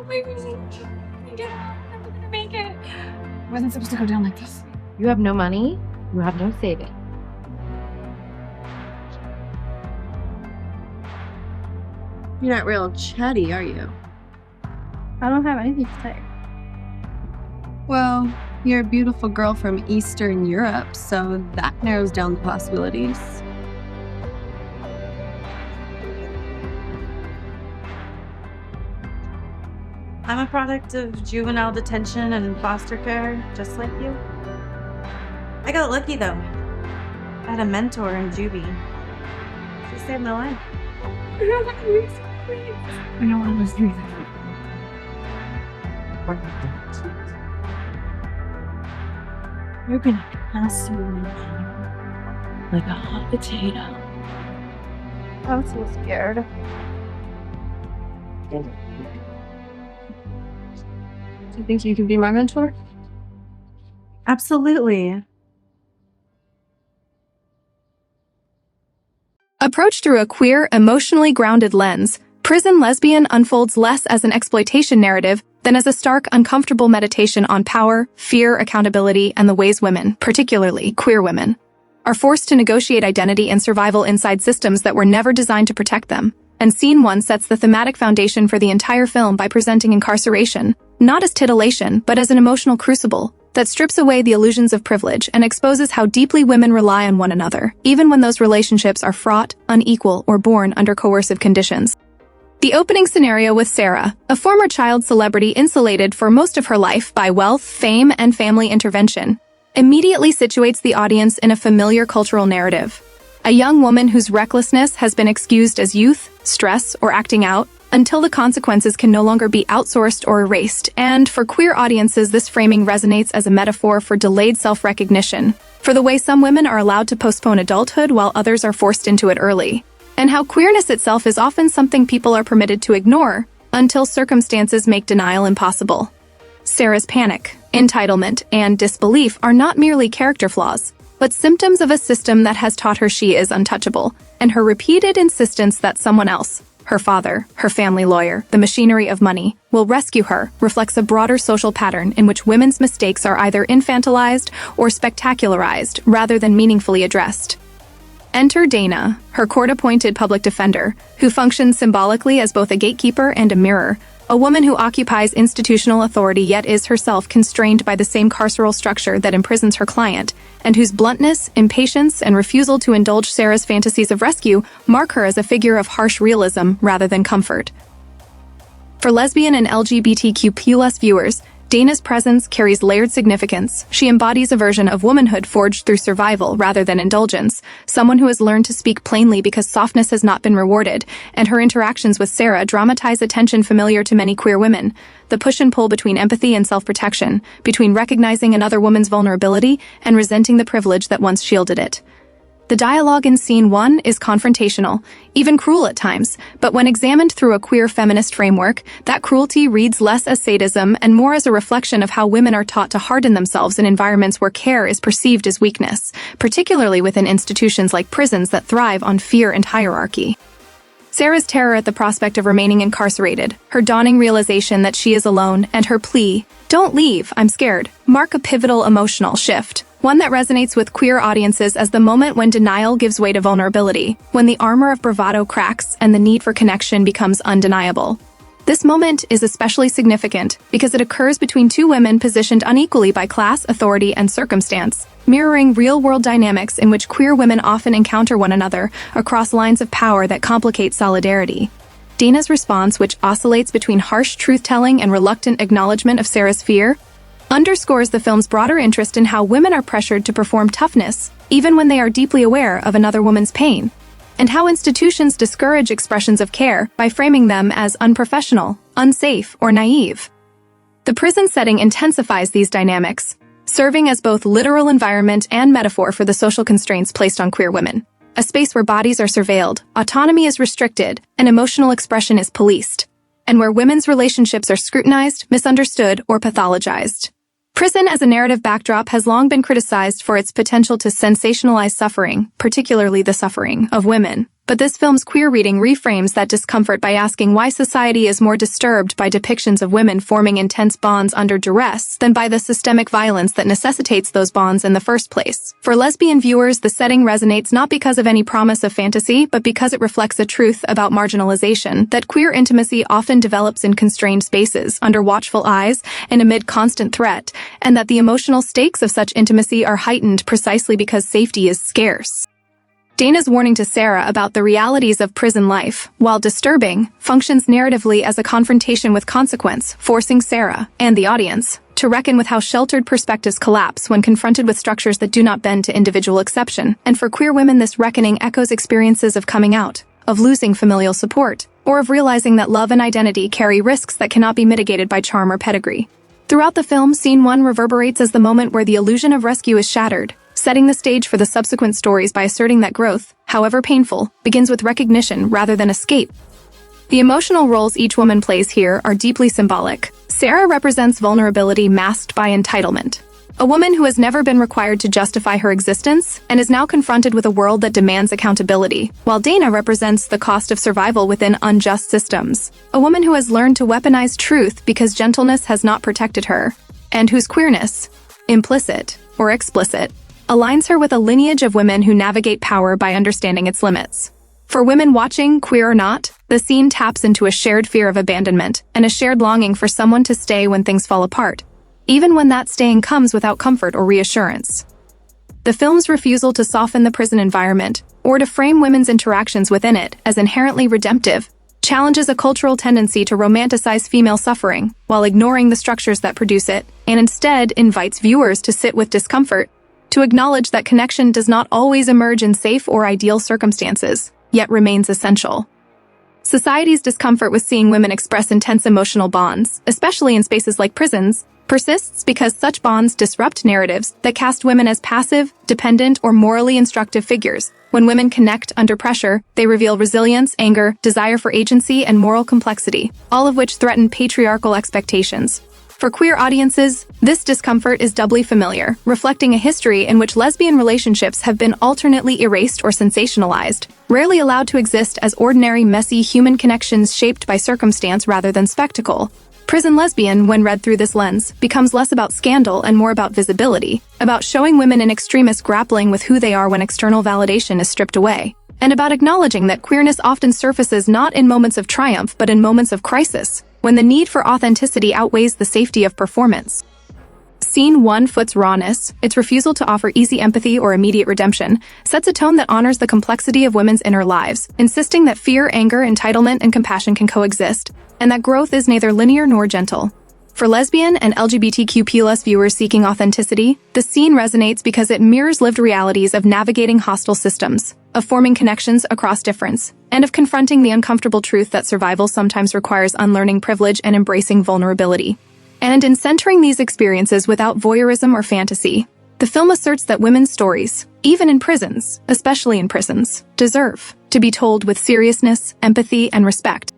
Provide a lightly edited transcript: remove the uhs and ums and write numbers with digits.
my goodness. I'm gonna make it. It wasn't supposed to go down like this. You have no money. You have no savings. You're not real chatty, are you? I don't have anything to say. Well, you're a beautiful girl from Eastern Europe, so that narrows down the possibilities. I'm a product of juvenile detention and foster care, just like you. I got lucky though. I had a mentor in juvie. She saved my life. I don't want to listen to that. You're gonna pass through me like a hot potato. I'm so scared. Do you think you can be my mentor? Absolutely. Approached through a queer, emotionally grounded lens, Prison Lesbian unfolds less as an exploitation narrative than as a stark, uncomfortable meditation on power, fear, accountability, and the ways women, particularly queer women, are forced to negotiate identity and survival inside systems that were never designed to protect them. And Scene 1 sets the thematic foundation for the entire film by presenting incarceration, not as titillation, but as an emotional crucible that strips away the illusions of privilege and exposes how deeply women rely on one another, even when those relationships are fraught, unequal, or born under coercive conditions. The opening scenario with Sara, a former child celebrity insulated for most of her life by wealth, fame, and family intervention, immediately situates the audience in a familiar cultural narrative. A young woman whose recklessness has been excused as youth, stress, or acting out, until the consequences can no longer be outsourced or erased. And for queer audiences, this framing resonates as a metaphor for delayed self-recognition, for the way some women are allowed to postpone adulthood while others are forced into it early, and how queerness itself is often something people are permitted to ignore until circumstances make denial impossible. Sara's panic, entitlement, and disbelief are not merely character flaws, but symptoms of a system that has taught her she is untouchable, and her repeated insistence that someone else, her father, her family lawyer, the machinery of money, will rescue her reflects a broader social pattern in which women's mistakes are either infantilized or spectacularized rather than meaningfully addressed. Enter Dana, her court-appointed public defender, who functions symbolically as both a gatekeeper and a mirror, a woman who occupies institutional authority yet is herself constrained by the same carceral structure that imprisons her client, and whose bluntness, impatience, and refusal to indulge Sara's fantasies of rescue mark her as a figure of harsh realism rather than comfort. For lesbian and LGBTQ+ viewers, Dana's presence carries layered significance. She embodies a version of womanhood forged through survival rather than indulgence, someone who has learned to speak plainly because softness has not been rewarded, and her interactions with Sara dramatize a tension familiar to many queer women, the push and pull between empathy and self-protection, between recognizing another woman's vulnerability and resenting the privilege that once shielded it. The dialogue in Scene 1 is confrontational, even cruel at times, but when examined through a queer feminist framework, that cruelty reads less as sadism and more as a reflection of how women are taught to harden themselves in environments where care is perceived as weakness, particularly within institutions like prisons that thrive on fear and hierarchy. Sara's terror at the prospect of remaining incarcerated, her dawning realization that she is alone, and her plea, "Don't leave, I'm scared," mark a pivotal emotional shift. One that resonates with queer audiences as the moment when denial gives way to vulnerability, when the armor of bravado cracks and the need for connection becomes undeniable. This moment is especially significant because it occurs between two women positioned unequally by class, authority, and circumstance, mirroring real-world dynamics in which queer women often encounter one another across lines of power that complicate solidarity. Dana's response, which oscillates between harsh truth-telling and reluctant acknowledgement of Sara's fear, underscores the film's broader interest in how women are pressured to perform toughness, even when they are deeply aware of another woman's pain, and how institutions discourage expressions of care by framing them as unprofessional, unsafe, or naive. The prison setting intensifies these dynamics, serving as both literal environment and metaphor for the social constraints placed on queer women, a space where bodies are surveilled, autonomy is restricted, and emotional expression is policed, and where women's relationships are scrutinized, misunderstood, or pathologized. Prison as a narrative backdrop has long been criticized for its potential to sensationalize suffering, particularly the suffering of women. But this film's queer reading reframes that discomfort by asking why society is more disturbed by depictions of women forming intense bonds under duress than by the systemic violence that necessitates those bonds in the first place. For lesbian viewers, the setting resonates not because of any promise of fantasy, but because it reflects a truth about marginalization, that queer intimacy often develops in constrained spaces, under watchful eyes, and amid constant threat, and that the emotional stakes of such intimacy are heightened precisely because safety is scarce. Dana's warning to Sara about the realities of prison life, while disturbing, functions narratively as a confrontation with consequence, forcing Sara, and the audience, to reckon with how sheltered perspectives collapse when confronted with structures that do not bend to individual exception. And for queer women, this reckoning echoes experiences of coming out, of losing familial support, or of realizing that love and identity carry risks that cannot be mitigated by charm or pedigree. Throughout the film, Scene 1 reverberates as the moment where the illusion of rescue is shattered, setting the stage for the subsequent stories by asserting that growth, however painful, begins with recognition rather than escape. The emotional roles each woman plays here are deeply symbolic. Sara represents vulnerability masked by entitlement, a woman who has never been required to justify her existence and is now confronted with a world that demands accountability, while Dana represents the cost of survival within unjust systems, a woman who has learned to weaponize truth because gentleness has not protected her, and whose queerness, implicit or explicit, aligns her with a lineage of women who navigate power by understanding its limits. For women watching, queer or not, the scene taps into a shared fear of abandonment and a shared longing for someone to stay when things fall apart, even when that staying comes without comfort or reassurance. The film's refusal to soften the prison environment, or to frame women's interactions within it as inherently redemptive, challenges a cultural tendency to romanticize female suffering while ignoring the structures that produce it, and instead invites viewers to sit with discomfort, to acknowledge that connection does not always emerge in safe or ideal circumstances, yet remains essential. Society's discomfort with seeing women express intense emotional bonds, especially in spaces like prisons, persists because such bonds disrupt narratives that cast women as passive, dependent, or morally instructive figures. When women connect under pressure, they reveal resilience, anger, desire for agency, and moral complexity, all of which threaten patriarchal expectations. For queer audiences, this discomfort is doubly familiar, reflecting a history in which lesbian relationships have been alternately erased or sensationalized, rarely allowed to exist as ordinary, messy human connections shaped by circumstance rather than spectacle. Prison Lesbian, when read through this lens, becomes less about scandal and more about visibility, about showing women in extremis grappling with who they are when external validation is stripped away, and about acknowledging that queerness often surfaces not in moments of triumph but in moments of crisis, when the need for authenticity outweighs the safety of performance. Scene 1 Foot's rawness, its refusal to offer easy empathy or immediate redemption, sets a tone that honors the complexity of women's inner lives, insisting that fear, anger, entitlement, and compassion can coexist, and that growth is neither linear nor gentle. For lesbian and LGBTQ+ viewers seeking authenticity, the scene resonates because it mirrors lived realities of navigating hostile systems, of forming connections across difference, and of confronting the uncomfortable truth that survival sometimes requires unlearning privilege and embracing vulnerability. And in centering these experiences without voyeurism or fantasy, the film asserts that women's stories, even in prisons, especially in prisons, deserve to be told with seriousness, empathy, and respect.